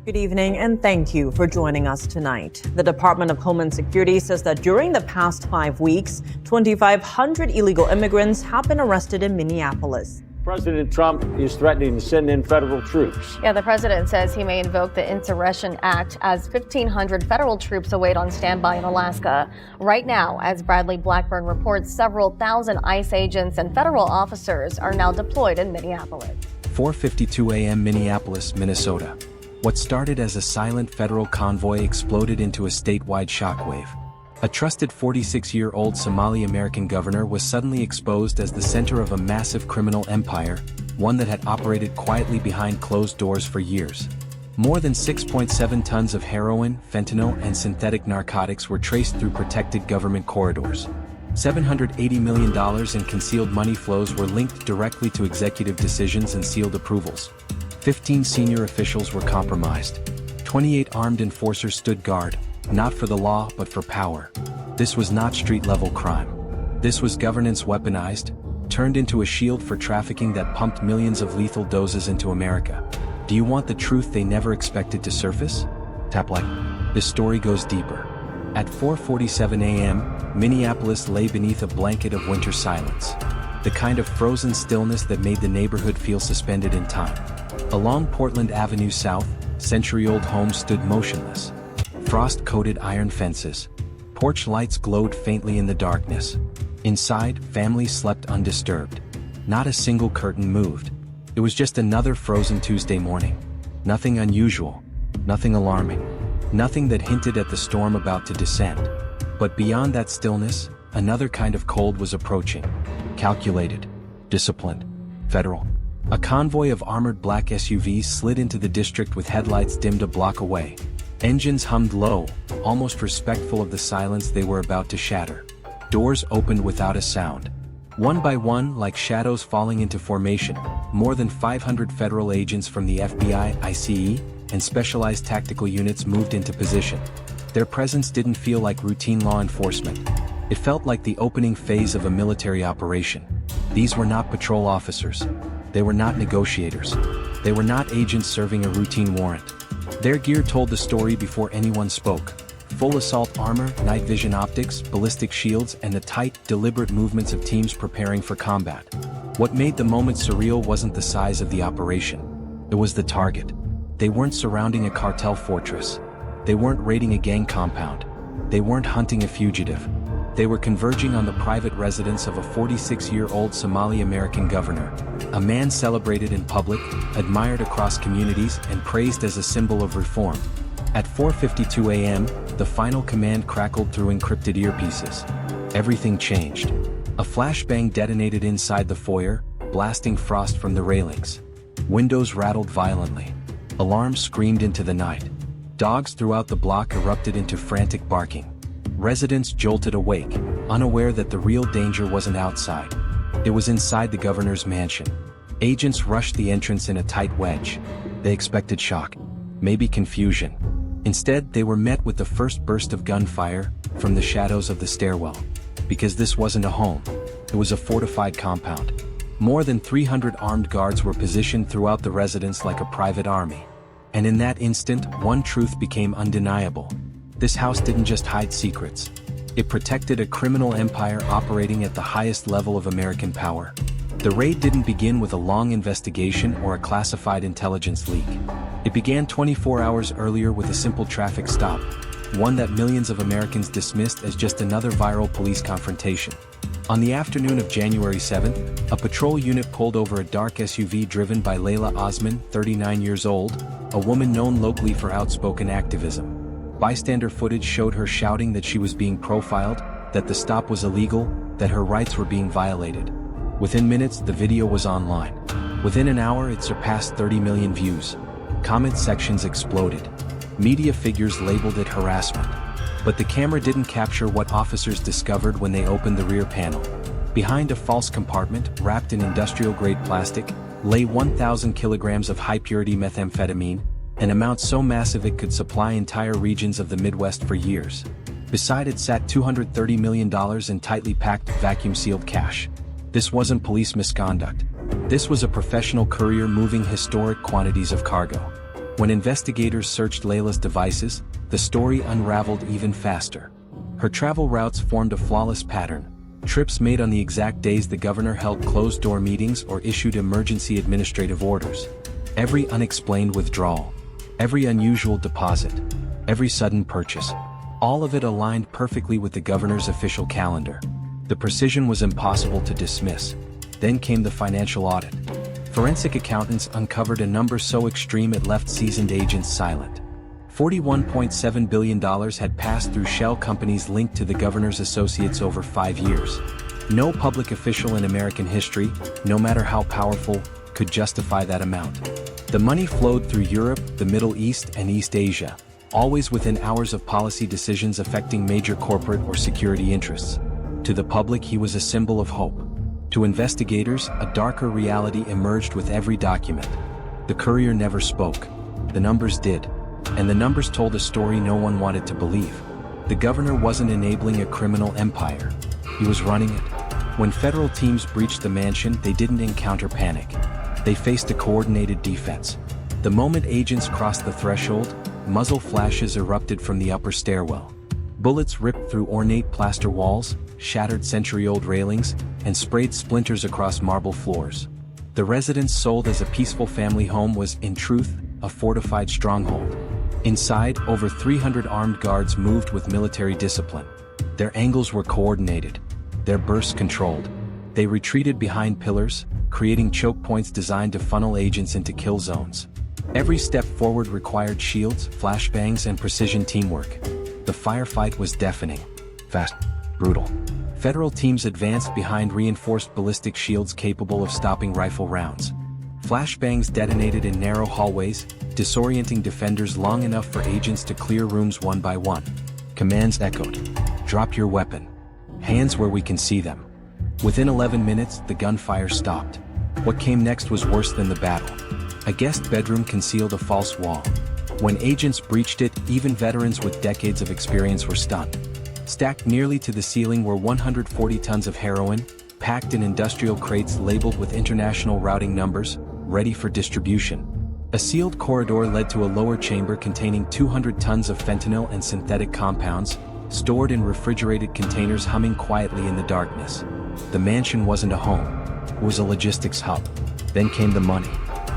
Good evening and thank you for joining us tonight. The Department of Homeland Security says that during the past 5 weeks, 2,500 illegal immigrants have been arrested in Minneapolis. President Trump is threatening to send in federal troops. Yeah, the president says he may invoke the Insurrection Act as 1,500 federal troops await on standby in Alaska. Right now, as Bradley Blackburn reports, several thousand ICE agents and federal officers are now deployed in Minneapolis. 4:52 a.m. Minneapolis, Minnesota. What started as a silent federal convoy exploded into a statewide shockwave. A trusted 46-year-old Somali American governor was suddenly exposed as the center of a massive criminal empire, one that had operated quietly behind closed doors for years. More than 6.7 tons of heroin, fentanyl, and synthetic narcotics were traced through protected government corridors. $780 million in concealed money flows were linked directly to executive decisions and sealed approvals. 15 senior officials were compromised. 28 armed enforcers stood guard, not for the law but for power. This was not street-level crime. This was governance weaponized, turned into a shield for trafficking that pumped millions of lethal doses into America. Do you want the truth they never expected to surface? Tap like. This story goes deeper. At 4:47 a.m., Minneapolis lay beneath a blanket of winter silence. The kind of frozen stillness that made the neighborhood feel suspended in time. Along Portland Avenue South, century-old homes stood motionless. Frost-coated iron fences. Porch lights glowed faintly in the darkness. Inside, families slept undisturbed. Not a single curtain moved. It was just another frozen Tuesday morning. Nothing unusual. Nothing alarming. Nothing that hinted at the storm about to descend. But beyond that stillness, another kind of cold was approaching. Calculated. Disciplined. Federal. A convoy of armored black SUVs slid into the district with headlights dimmed a block away. Engines hummed low, almost respectful of the silence they were about to shatter. Doors opened without a sound. One by one, like shadows falling into formation, more than 500 federal agents from the FBI, ICE, and specialized tactical units moved into position. Their presence didn't feel like routine law enforcement. It felt like the opening phase of a military operation. These were not patrol officers. They were not negotiators. They were not agents serving a routine warrant. Their gear told the story before anyone spoke. Full assault armor, night vision optics, ballistic shields, and the tight, deliberate movements of teams preparing for combat. What made the moment surreal wasn't the size of the operation. It was the target. They weren't surrounding a cartel fortress. They weren't raiding a gang compound. They weren't hunting a fugitive. They were converging on the private residence of a 46-year-old Somali American governor, a man celebrated in public, admired across communities, and praised as a symbol of reform. At 4:52 a.m., the final command crackled through encrypted earpieces. Everything changed. A flashbang detonated inside the foyer, blasting frost from the railings. Windows rattled violently. Alarms screamed into the night. Dogs throughout the block erupted into frantic barking. Residents jolted awake, unaware that the real danger wasn't outside. It was inside the governor's mansion. Agents rushed the entrance in a tight wedge. They expected shock, maybe confusion. Instead, they were met with the first burst of gunfire from the shadows of the stairwell. Because this wasn't a home, it was a fortified compound. More than 300 armed guards were positioned throughout the residence like a private army. And in that instant, one truth became undeniable. This house didn't just hide secrets. It protected a criminal empire operating at the highest level of American power. The raid didn't begin with a long investigation or a classified intelligence leak. It began 24 hours earlier with a simple traffic stop, one that millions of Americans dismissed as just another viral police confrontation. On the afternoon of January 7th, a patrol unit pulled over a dark SUV driven by Layla Osman, 39 years old, a woman known locally for outspoken activism. Bystander footage showed her shouting that she was being profiled, that the stop was illegal, that her rights were being violated. Within minutes, the video was online. Within an hour, it surpassed 30 million views. Comment sections exploded. Media figures labeled it harassment. But the camera didn't capture what officers discovered when they opened the rear panel. Behind a false compartment, wrapped in industrial-grade plastic, lay 1,000 kilograms of high-purity methamphetamine, an amount so massive it could supply entire regions of the Midwest for years. Beside it sat $230 million in tightly packed, vacuum-sealed cash. This wasn't police misconduct. This was a professional courier moving historic quantities of cargo. When investigators searched Layla's devices, the story unraveled even faster. Her travel routes formed a flawless pattern. Trips made on the exact days the governor held closed-door meetings or issued emergency administrative orders. Every unexplained withdrawal, every unusual deposit, every sudden purchase, all of it aligned perfectly with the governor's official calendar. The precision was impossible to dismiss. Then came the financial audit. Forensic accountants uncovered a number so extreme it left seasoned agents silent. $41.7 billion had passed through shell companies linked to the governor's associates over 5 years. No public official in American history, no matter how powerful, could justify that amount. The money flowed through Europe, the Middle East, and East Asia, always within hours of policy decisions affecting major corporate or security interests. To the public, he was a symbol of hope. To investigators, a darker reality emerged with every document. The courier never spoke. The numbers did. And the numbers told a story no one wanted to believe. The governor wasn't enabling a criminal empire. He was running it. When federal teams breached the mansion, they didn't encounter panic. They faced a coordinated defense. The moment agents crossed the threshold, muzzle flashes erupted from the upper stairwell. Bullets ripped through ornate plaster walls, shattered century-old railings, and sprayed splinters across marble floors. The residence sold as a peaceful family home was, in truth, a fortified stronghold. Inside, over 300 armed guards moved with military discipline. Their angles were coordinated, their bursts controlled. They retreated behind pillars, creating choke points designed to funnel agents into kill zones. Every step forward required shields, flashbangs, and precision teamwork. The firefight was deafening, fast, brutal. Federal teams advanced behind reinforced ballistic shields capable of stopping rifle rounds. Flashbangs detonated in narrow hallways, disorienting defenders long enough for agents to clear rooms one by one. Commands echoed. Drop your weapon. Hands where we can see them. Within 11 minutes, the gunfire stopped. What came next was worse than the battle. A guest bedroom concealed a false wall. When agents breached it, even veterans with decades of experience were stunned. Stacked nearly to the ceiling were 140 tons of heroin, packed in industrial crates labeled with international routing numbers, ready for distribution. A sealed corridor led to a lower chamber containing 200 tons of fentanyl and synthetic compounds, stored in refrigerated containers humming quietly in the darkness. The mansion wasn't a home, it was a logistics hub. Then came the money.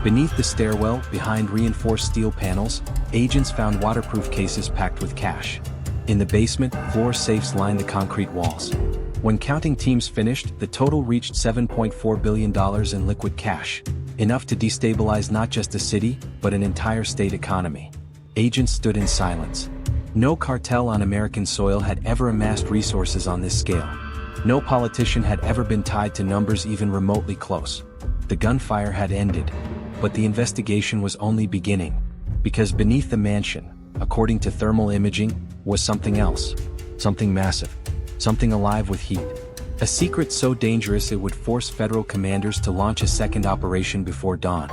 Beneath the stairwell, behind reinforced steel panels, agents found waterproof cases packed with cash. In the basement, floor safes lined the concrete walls. When counting teams finished, the total reached $7.4 billion in liquid cash, enough to destabilize not just a city, but an entire state economy. Agents stood in silence. No cartel on American soil had ever amassed resources on this scale. No politician had ever been tied to numbers even remotely close. The gunfire had ended, but the investigation was only beginning. Because beneath the mansion, according to thermal imaging, was something else. Something massive. Something alive with heat. A secret so dangerous it would force federal commanders to launch a second operation before dawn.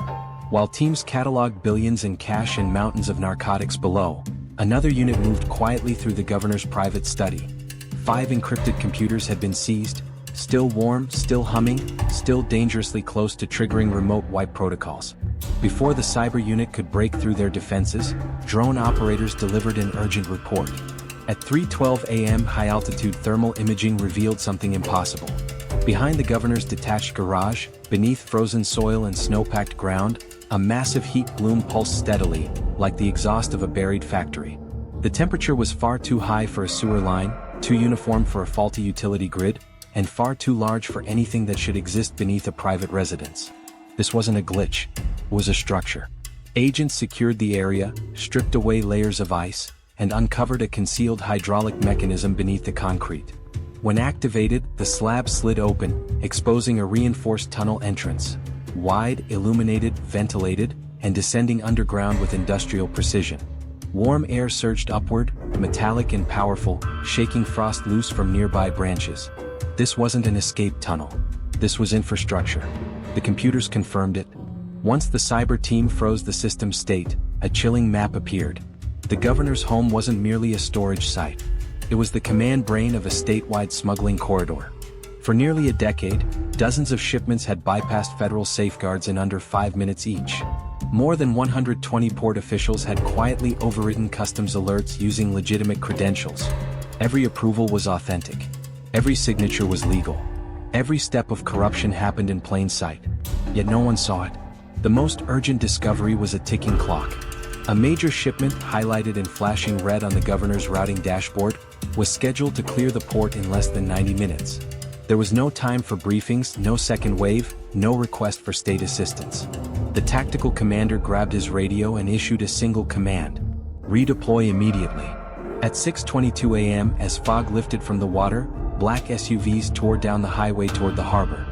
While teams cataloged billions in cash and mountains of narcotics below, another unit moved quietly through the governor's private study. 5 encrypted computers had been seized, still warm, still humming, still dangerously close to triggering remote wipe protocols. Before the cyber unit could break through their defenses, drone operators delivered an urgent report. At 3:12 a.m., high-altitude thermal imaging revealed something impossible. Behind the governor's detached garage, beneath frozen soil and snow-packed ground, a massive heat bloom pulsed steadily, like the exhaust of a buried factory. The temperature was far too high for a sewer line, too uniform for a faulty utility grid, and far too large for anything that should exist beneath a private residence. This wasn't a glitch, it was a structure. Agents secured the area, stripped away layers of ice, and uncovered a concealed hydraulic mechanism beneath the concrete. When activated, the slab slid open, exposing a reinforced tunnel entrance. Wide, illuminated, ventilated, and descending underground with industrial precision. Warm air surged upward, metallic and powerful, shaking frost loose from nearby branches. This wasn't an escape tunnel. This was infrastructure. The computers confirmed it. Once the cyber team froze the system state, a chilling map appeared. The governor's home wasn't merely a storage site. It was the command brain of a statewide smuggling corridor. For nearly a decade, dozens of shipments had bypassed federal safeguards in under 5 minutes each. More than 120 port officials had quietly overridden customs alerts using legitimate credentials. Every approval was authentic. Every signature was legal. Every step of corruption happened in plain sight. Yet no one saw it. The most urgent discovery was a ticking clock. A major shipment, highlighted in flashing red on the governor's routing dashboard, was scheduled to clear the port in less than 90 minutes. There was no time for briefings, no second wave, no request for state assistance. The tactical commander grabbed his radio and issued a single command: redeploy immediately. At 6:22 a.m., as fog lifted from the water, black SUVs tore down the highway toward the harbor.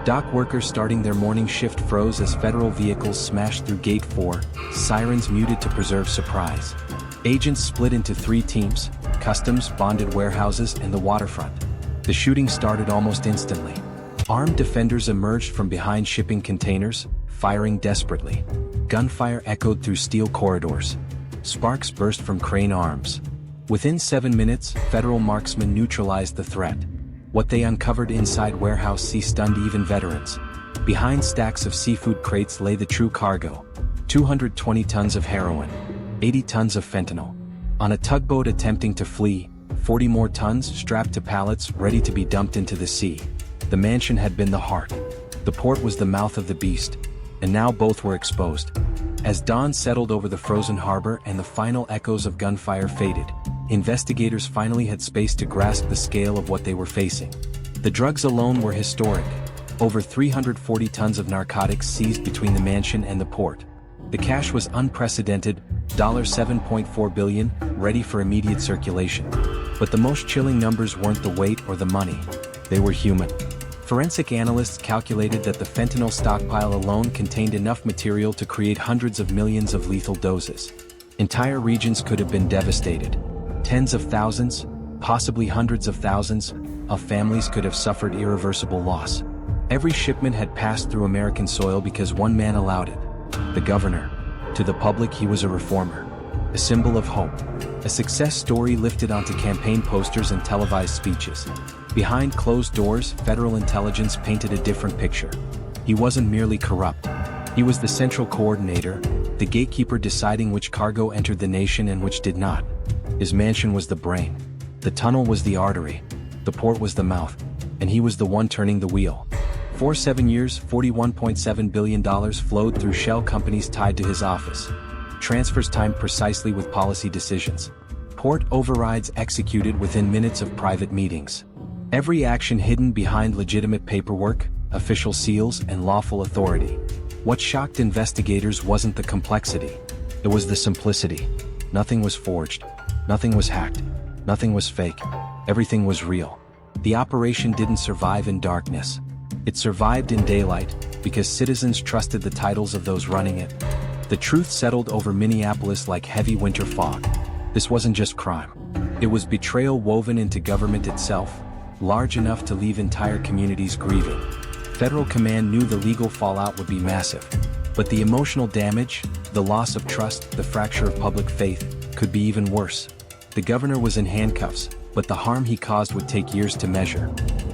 Dock workers starting their morning shift froze as federal vehicles smashed through Gate 4, sirens muted to preserve surprise. Agents split into 3 teams: customs, bonded warehouses, and the waterfront. The shooting started almost instantly. Armed defenders emerged from behind shipping containers, firing desperately. Gunfire echoed through steel corridors. Sparks burst from crane arms. Within 7 minutes, federal marksmen neutralized the threat. What they uncovered inside Warehouse C stunned even veterans. Behind stacks of seafood crates lay the true cargo: 220 tons of heroin, 80 tons of fentanyl. On a tugboat attempting to flee, 40 more tons strapped to pallets ready to be dumped into the sea. The mansion had been the heart. The port was the mouth of the beast. And now both were exposed. As dawn settled over the frozen harbor and the final echoes of gunfire faded, investigators finally had space to grasp the scale of what they were facing. The drugs alone were historic. Over 340 tons of narcotics seized between the mansion and the port. The cash was unprecedented, $7.4 billion, ready for immediate circulation. But the most chilling numbers weren't the weight or the money. They were human. Forensic analysts calculated that the fentanyl stockpile alone contained enough material to create hundreds of millions of lethal doses. Entire regions could have been devastated. Tens of thousands, possibly hundreds of thousands, of families could have suffered irreversible loss. Every shipment had passed through American soil because one man allowed it: the governor. To the public, he was a reformer, a symbol of hope, a success story lifted onto campaign posters and televised speeches. Behind closed doors, federal intelligence painted a different picture. He wasn't merely corrupt. He was the central coordinator, the gatekeeper deciding which cargo entered the nation and which did not. His mansion was the brain. The tunnel was the artery. The port was the mouth. And he was the one turning the wheel. For 7 years, $41.7 billion flowed through shell companies tied to his office. Transfers timed precisely with policy decisions. Port overrides executed within minutes of private meetings. Every action hidden behind legitimate paperwork, official seals, and lawful authority. What shocked investigators wasn't the complexity. It was the simplicity. Nothing was forged. Nothing was hacked. Nothing was fake. Everything was real. The operation didn't survive in darkness. It survived in daylight, because citizens trusted the titles of those running it. The truth settled over Minneapolis like heavy winter fog. This wasn't just crime. It was betrayal woven into government itself, large enough to leave entire communities grieving. Federal command knew the legal fallout would be massive. But the emotional damage, the loss of trust, the fracture of public faith, could be even worse. The governor was in handcuffs, but the harm he caused would take years to measure.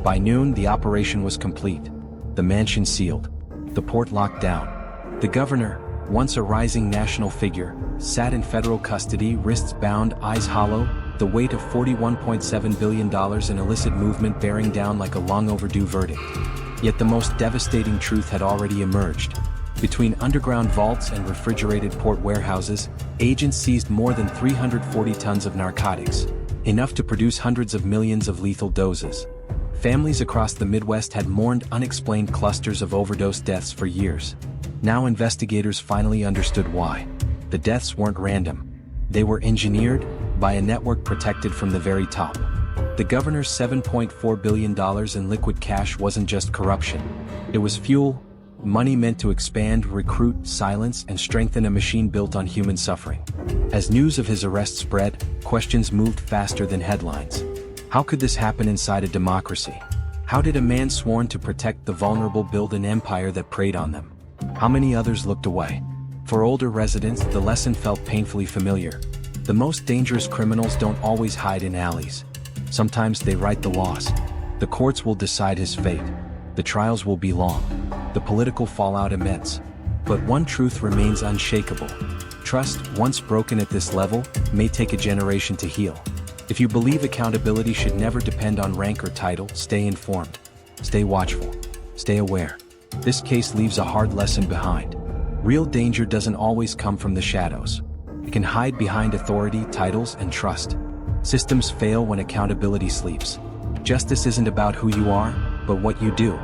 By noon, the operation was complete. The mansion sealed. The port locked down. The governor, once a rising national figure, sat in federal custody, wrists bound, eyes hollow, the weight of $41.7 billion in illicit movement bearing down like a long overdue verdict. Yet the most devastating truth had already emerged. Between underground vaults and refrigerated port warehouses, agents seized more than 340 tons of narcotics, enough to produce hundreds of millions of lethal doses. Families across the Midwest had mourned unexplained clusters of overdose deaths for years. Now investigators finally understood why. The deaths weren't random. They were engineered by a network protected from the very top. The governor's $7.4 billion in liquid cash wasn't just corruption. It was fuel, money meant to expand, recruit, silence, and strengthen a machine built on human suffering. As news of his arrest spread, questions moved faster than headlines. How could this happen inside a democracy? How did a man sworn to protect the vulnerable build an empire that preyed on them? How many others looked away? For older residents, the lesson felt painfully familiar. The most dangerous criminals don't always hide in alleys. Sometimes they write the laws. The courts will decide his fate. The trials will be long. The political fallout immense. But one truth remains unshakable. Trust, once broken at this level, may take a generation to heal. If you believe accountability should never depend on rank or title, stay informed. Stay watchful. Stay aware. This case leaves a hard lesson behind. Real danger doesn't always come from the shadows. It can hide behind authority, titles, and trust. Systems fail when accountability sleeps. Justice isn't about who you are, but what you do.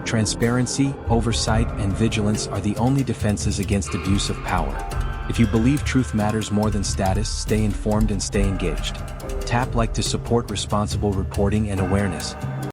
Transparency, oversight, and vigilance are the only defenses against abuse of power. If you believe truth matters more than status, stay informed and stay engaged. Tap like to support responsible reporting and awareness.